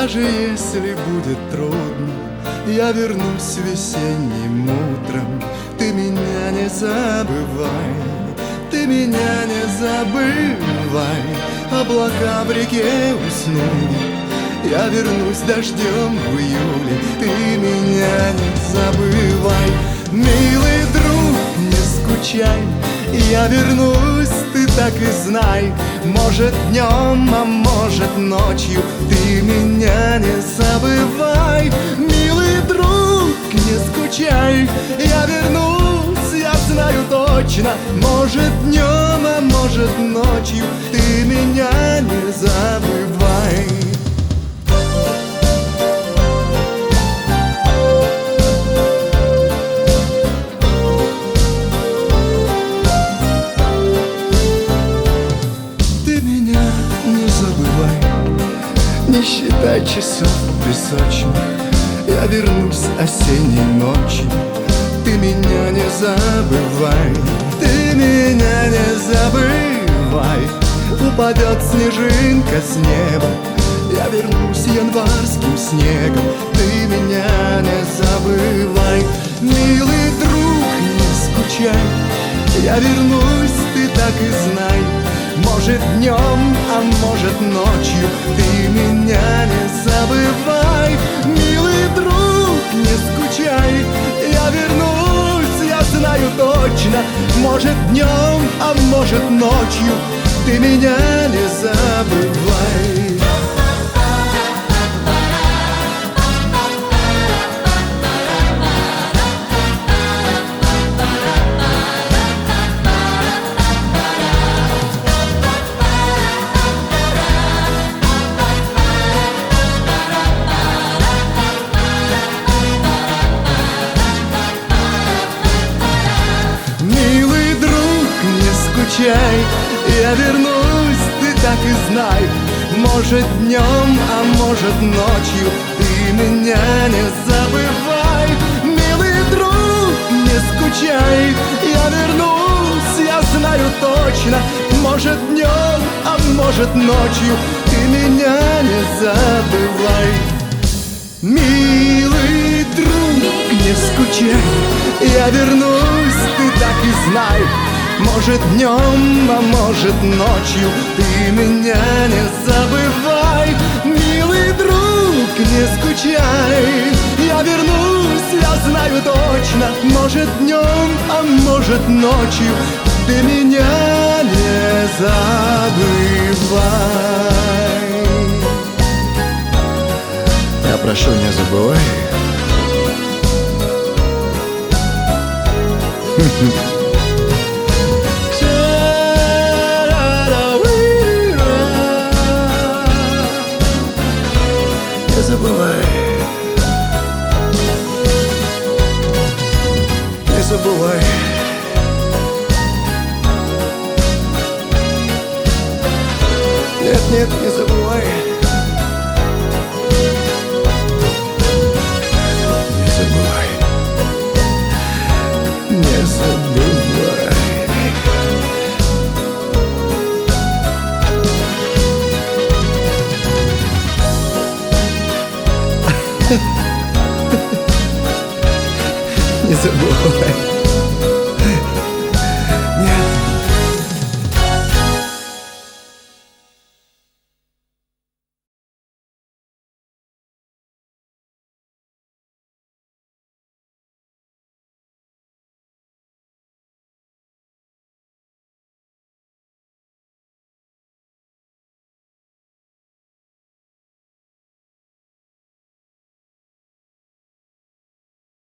Даже если будет трудно, я вернусь весенним утром. Ты меня не забывай, ты меня не забывай. Облака в реке уснули, я вернусь дождем в июле. Ты меня не забывай, милый друг, не скучай. Я вернусь, ты так и знай. Может днем, а может ночью. Ты меня не забывай, милый друг, не скучай. Я вернусь, я знаю точно. Может днем, а может ночью. Ты меня не забывай. Не считай часов песочных, я вернусь осенней ночью. Ты меня не забывай, ты меня не забывай. Упадет снежинка с неба, я вернусь январским снегом. Ты меня не забывай, милый друг, не скучай. Я вернусь, ты так и знай. Может днем, а может ночью. Ты меня не забывай, милый друг, не скучай. Я вернусь, я знаю точно. Может днем, а может ночью. Ты меня не забывай. Я вернусь, ты так и знай. Может днем, а может ночью. Ты меня не забывай, милый друг, не скучай. Я вернусь, я знаю точно. Может днем, а может ночью. Ты меня не забывай, милый друг, не скучай. Я вернусь, ты так и знай. Может днем, а может ночью. Ты меня не забывай, милый друг, не скучай. Я вернусь, я знаю точно. Может днем, а может ночью. Ты меня не забывай. Я прошу, не забывай. Не забывай, не забывай. Нет, нет, не забывай. Не забывай, не забывай. Не забывай.